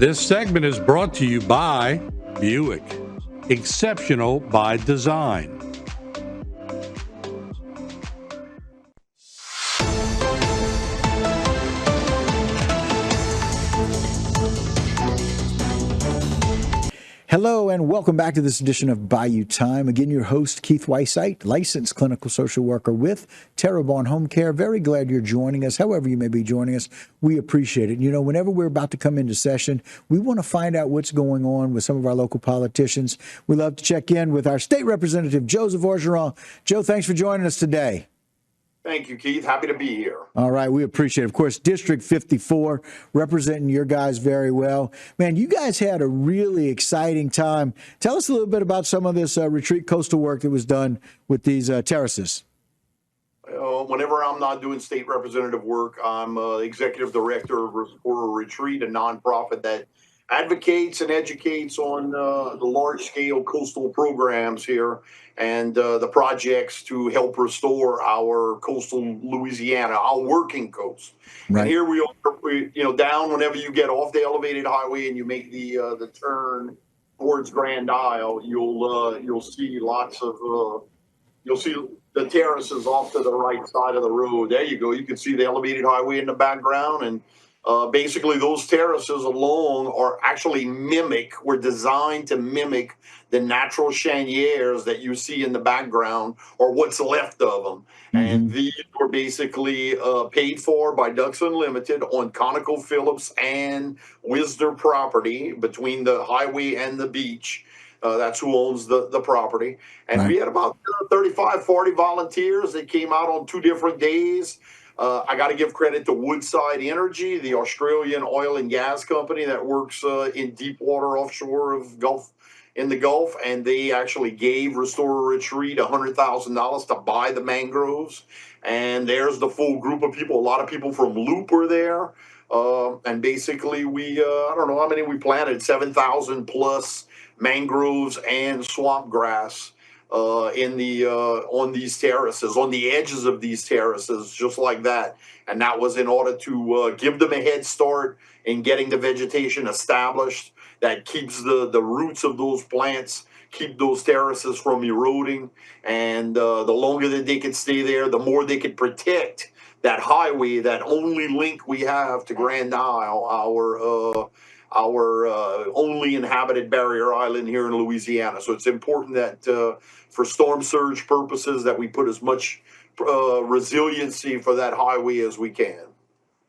This segment is brought to you by Buick. Exceptional by design. Hello and welcome back to this edition of Bayou Time. Again, your host, Keith Weissite, licensed clinical social worker with Terrebonne Home Care. Very glad you're joining us. However you may be joining us, we appreciate it. You know, whenever we're about to come into session, we want to find out what's going on with some of our local politicians. We love to check in with our state representative, Joseph Orgeron. Joe, thanks for joining us today. Thank you, Keith. Happy to be here. All right. We appreciate it. Of course, District 54, representing your guys very well. Man, you guys had a really exciting time. Tell us a little bit about some of this retreat coastal work that was done with these terraces. Whenever I'm not doing state representative work, I'm executive director for a retreat, a nonprofit that advocates and educates on the large-scale coastal programs here and the projects to help restore our coastal Louisiana, our working coast. Right. And here we are, down whenever you get off the elevated highway and you make the turn towards Grand Isle, you'll see lots of you'll see the terraces off to the right side of the road. There you go. You can see the elevated highway in the background. And basically, those terraces along are actually were designed to mimic the natural chanières that you see in the background or what's left of them. Mm-hmm. And these were basically paid for by Ducks Unlimited on ConocoPhillips and Wisner property between the highway and the beach. That's who owns the property. And we had about 35, 40 volunteers that came out on 2 different days. I got to give credit to Woodside Energy, the Australian oil and gas company that works in deep water offshore of the Gulf. And they actually gave Restore Retreat $100,000 to buy the mangroves. And there's the full group of people. A lot of people from Loop were there. And basically I don't know how many we planted, 7,000 plus mangroves and swamp grass on these terraces, on the edges of these terraces, just like that. And that was in order to give them a head start in getting the vegetation established that keeps the roots of those plants, keep those terraces from eroding. And the longer that they could stay there, the more they could protect that highway, that only link we have to Grand Isle, our only inhabited barrier island here in Louisiana. So it's important that for storm surge purposes that we put as much resiliency for that highway as we can.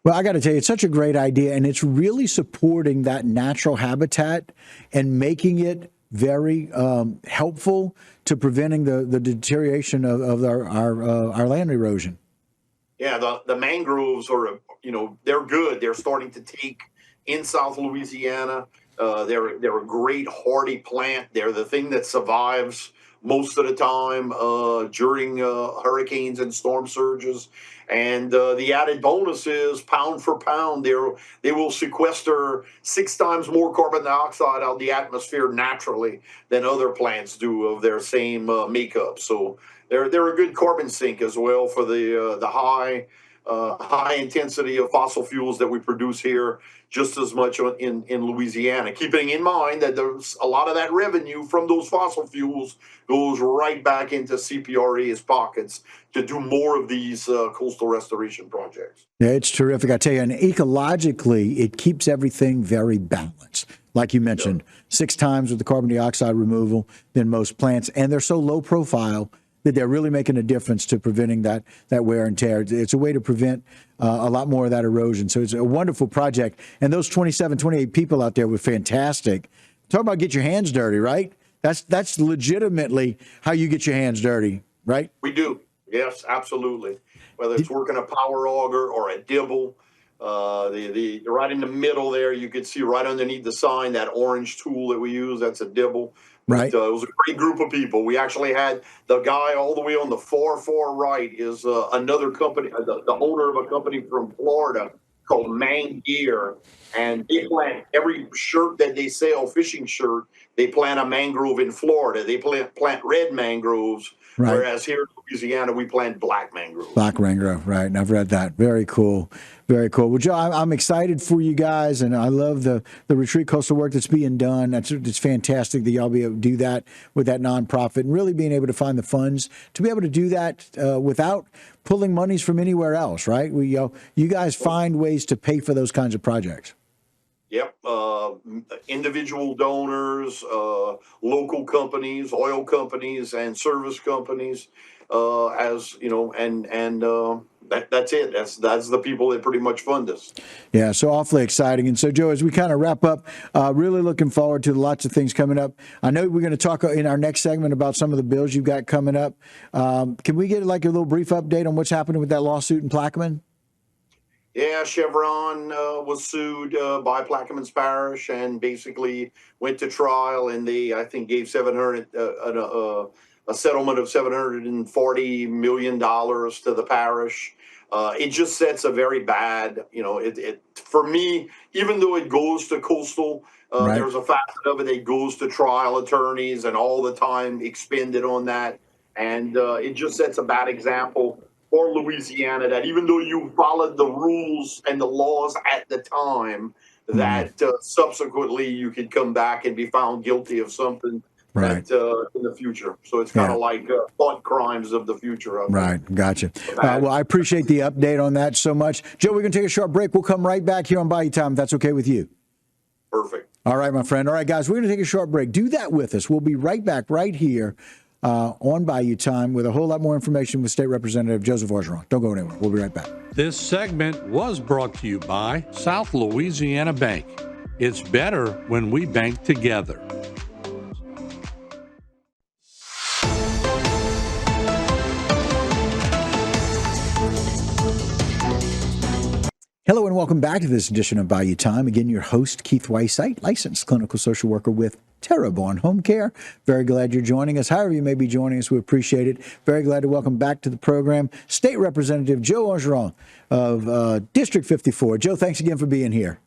Well, I got to tell you, it's such a great idea, and it's really supporting that natural habitat and making it very helpful to preventing the deterioration of our land erosion. Yeah, the mangroves are, they're good. They're starting to take in South Louisiana. They're a great hardy plant. They're the thing that survives most of the time during hurricanes and storm surges. And the added bonus is pound for pound, they will sequester 6 times more carbon dioxide out of the atmosphere naturally than other plants do of their same makeup. So they're a good carbon sink as well for the high intensity of fossil fuels that we produce here, just as much in Louisiana. Keeping in mind that there's a lot of that revenue from those fossil fuels goes right back into CPRA's pockets to do more of these coastal restoration projects. Yeah, it's terrific. I tell you, and ecologically, it keeps everything very balanced. Like you mentioned, 6 times with the carbon dioxide removal than most plants, and they're so low profile that they're really making a difference to preventing that wear and tear. It's a way to prevent a lot more of that erosion. So it's a wonderful project. And those 27, 28 people out there were fantastic. Talk about get your hands dirty, right? That's legitimately how you get your hands dirty, right? We do. Yes, absolutely. Whether it's working a power auger or a dibble, the right in the middle there, you could see right underneath the sign, that orange tool that we use, that's a dibble. Right. It was a great group of people. We actually had the guy all the way on the far right is another company, the owner of a company from Florida called Mang Gear. And they plant every shirt that they sell, fishing shirt, they plant a mangrove in Florida. They plant red mangroves Right. Whereas here in Louisiana, we plant black mangroves. Black mangrove, right? And I've read that. Very cool, very cool. Well, Joe, I'm excited for you guys, and I love the retreat coastal work that's being done. It's fantastic that y'all be able to do that with that nonprofit, and really being able to find the funds to be able to do that without pulling monies from anywhere else, right? You guys find ways to pay for those kinds of projects. Yep. Individual donors, local companies, oil companies, and service companies, as you know, and that's it. That's the people that pretty much fund us. Yeah, so awfully exciting. And so, Joe, as we kind of wrap up, really looking forward to lots of things coming up. I know we're going to talk in our next segment about some of the bills you've got coming up. Can we get like a little brief update on what's happening with that lawsuit in Plaquemine? Yeah, Chevron was sued by Plaquemines Parish and basically went to trial, and they, I think, gave a settlement of $740 million to the parish. It just sets a very bad, it for me, even though it goes to coastal, Right. there's a facet of it that goes to trial attorneys and all the time expended on that, and it just sets a bad example for Louisiana, that even though you followed the rules and the laws at the time, that subsequently you could come back and be found guilty of something Right. that in the future. So it's kind of like thought crimes of the future. Right. Gotcha. Well, I appreciate the update on that so much. Joe, we're going to take a short break. We'll come right back here on Bayou Time, if that's okay with you. Perfect. All right, my friend. All right, guys, we're going to take a short break. Do that with us. We'll be right back right here on Bayou Time with a whole lot more information with State Representative Joseph Orgeron. Don't go anywhere. We'll be right back. This segment was brought to you by South Louisiana Bank. It's better when we bank together. Hello and welcome back to this edition of Bayou Time. Again, your host, Keith Weissite, licensed clinical social worker with Terrebonne Home Care. Very glad you're joining us. However you may be joining us, we appreciate it. Very glad to welcome back to the program State Representative Joe Orgeron of District 54. Joe, thanks again for being here.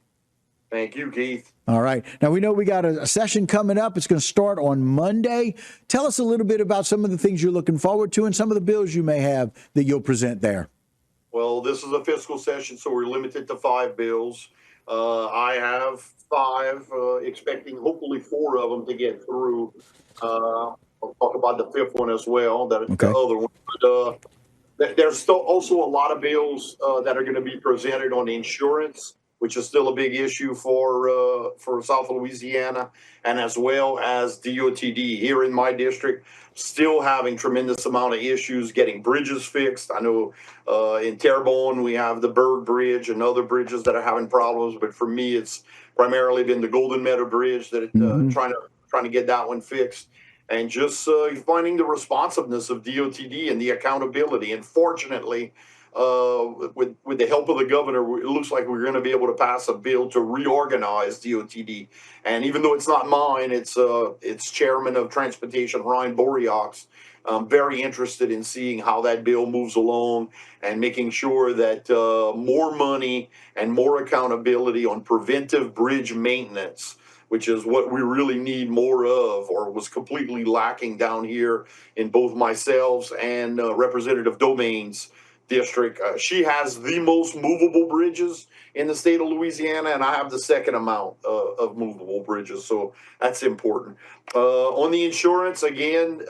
Thank you, Keith. All right. Now, we know we got a session coming up. It's going to start on Monday. Tell us a little bit about some of the things you're looking forward to and some of the bills you may have that you'll present there. Well, this is a fiscal session, so we're limited to 5 bills. I have 5, expecting hopefully 4 of them to get through. I'll talk about the 5th one as well, the other one. But there's still also a lot of bills that are going to be presented on insurance, which is still a big issue for South Louisiana, and as well as DOTD here in my district. Still having tremendous amount of issues getting bridges fixed. I know in Terrebonne we have the Bird Bridge and other bridges that are having problems, but for me it's primarily been the Golden Meadow Bridge that trying to get that one fixed, and just finding the responsiveness of DOTD and the accountability. And fortunately, with the help of the governor, it looks like we're going to be able to pass a bill to reorganize DOTD. And even though it's not mine, it's Chairman of Transportation Ryan Boreox. I'm very interested in seeing how that bill moves along and making sure that more money and more accountability on preventive bridge maintenance, which is what we really need more of, or was completely lacking down here in both myself and Representative Domain's district. She has the most movable bridges in the state of Louisiana, and I have the second amount of movable bridges, so that's important. On the insurance, again,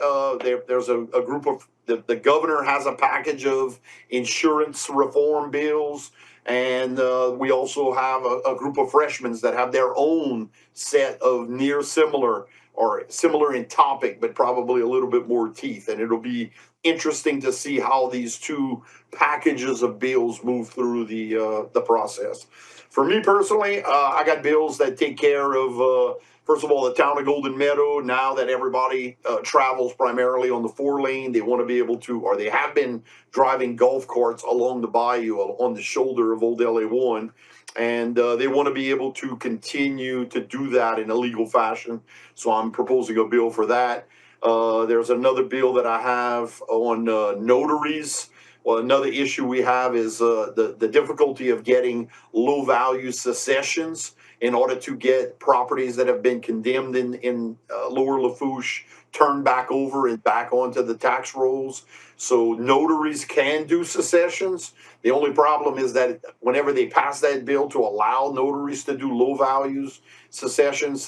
there's a group of, the governor has a package of insurance reform bills, and we also have a group of freshmen that have their own set of near similar or similar in topic, but probably a little bit more teeth, and it'll be interesting to see how these 2 packages of bills move through the process. For me personally, I got bills that take care of, first of all, the town of Golden Meadow. Now that everybody travels primarily on the 4-lane, they want to be able to, or they have been driving golf carts along the bayou on the shoulder of Old LA1. And they want to be able to continue to do that in a legal fashion. So I'm proposing a bill for that. There's another bill that I have on notaries. Well, another issue we have is the difficulty of getting low value secessions in order to get properties that have been condemned in Lower Lafourche turned back over and back onto the tax rolls. So notaries can do secessions. The only problem is that whenever they pass that bill to allow notaries to do low values secessions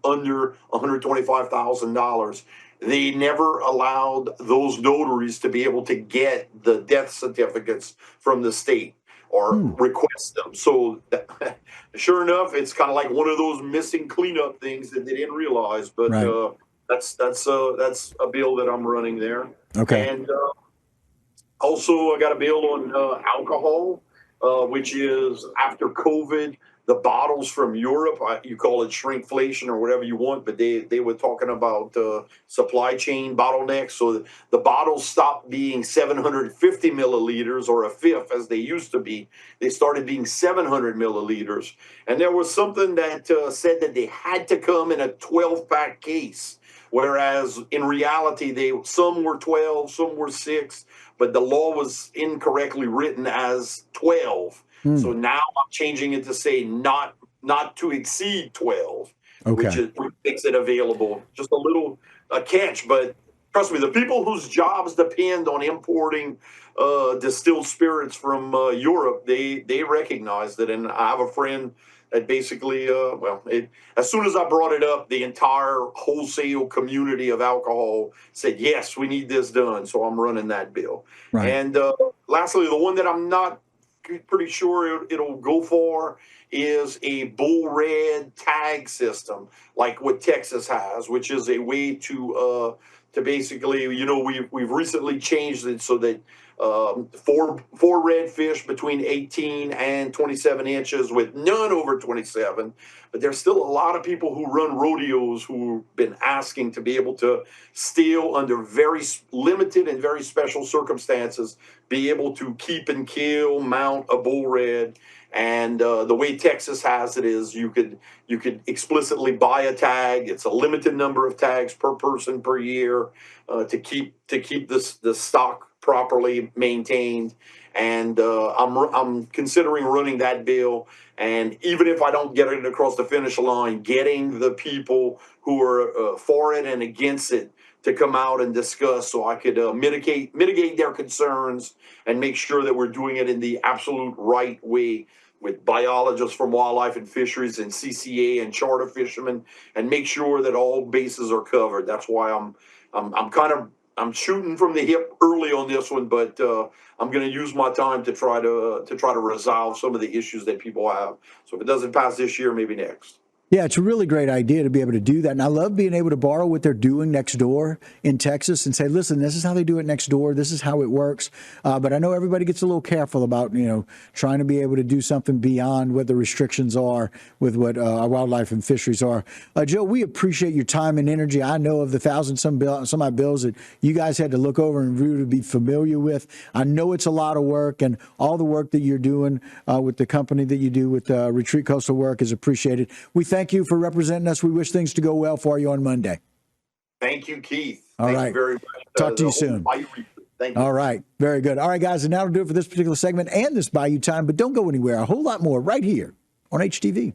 under $125,000, they never allowed those notaries to be able to get the death certificates from the state or request them. So sure enough, it's kind of like one of those missing cleanup things that they didn't realize. But Right. that's a bill that I'm running there. Okay. And also, I got a bill on alcohol, which is after COVID, the bottles from Europe, you call it shrinkflation or whatever you want, but they were talking about supply chain bottlenecks. So the bottles stopped being 750 milliliters or a fifth as they used to be. They started being 700 milliliters. And there was something that said that they had to come in a 12-pack case. Whereas in reality, some were 12, some were 6, but the law was incorrectly written as 12. So now I'm changing it to say not to exceed 12, which makes it available. Just a catch, but trust me, the people whose jobs depend on importing distilled spirits from Europe, they recognize it. And I have a friend that basically, as soon as I brought it up, the entire wholesale community of alcohol said, yes, we need this done. So I'm running that bill. Right. And lastly, the one that I'm not pretty sure it'll go for is a bull red tag system like what Texas has, which is a way to basically, we've recently changed it so that four redfish between 18 and 27 inches with none over 27. But there's still a lot of people who run rodeos who've been asking to be able to still, under very limited and very special circumstances, be able to keep and kill, mount a bull red. And the way Texas has it is you could explicitly buy a tag. It's a limited number of tags per person per year to keep the stock properly maintained. And I'm considering running that bill. And even if I don't get it across the finish line, getting the people who are for it and against it to come out and discuss, so I could mitigate their concerns and make sure that we're doing it in the absolute right way with biologists from Wildlife and Fisheries and CCA and charter fishermen, and make sure that all bases are covered. That's why I'm shooting from the hip early on this one, but I'm going to use my time to try to resolve some of the issues that people have. So if it doesn't pass this year, maybe next. Yeah, it's a really great idea to be able to do that. And I love being able to borrow what they're doing next door in Texas and say, listen, this is how they do it next door. This is how it works. But I know everybody gets a little careful about, trying to be able to do something beyond what the restrictions are with what our wildlife and fisheries are. Joe, we appreciate your time and energy. I know of the some odd bills that you guys had to look over and review to be familiar with. I know it's a lot of work, and all the work that you're doing with the company that you do with Retreat Coastal Work is appreciated. We thank you for representing us. We wish things to go well for you on Monday. Thank you, Keith. All right. Thank you very much. Talk to you soon. Thank you. All right. Very good. All right, guys. And that'll do it for this particular segment and this Bayou Time. But don't go anywhere. A whole lot more right here on HTV.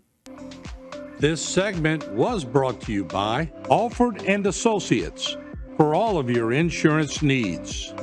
This segment was brought to you by Alford and Associates for all of your insurance needs.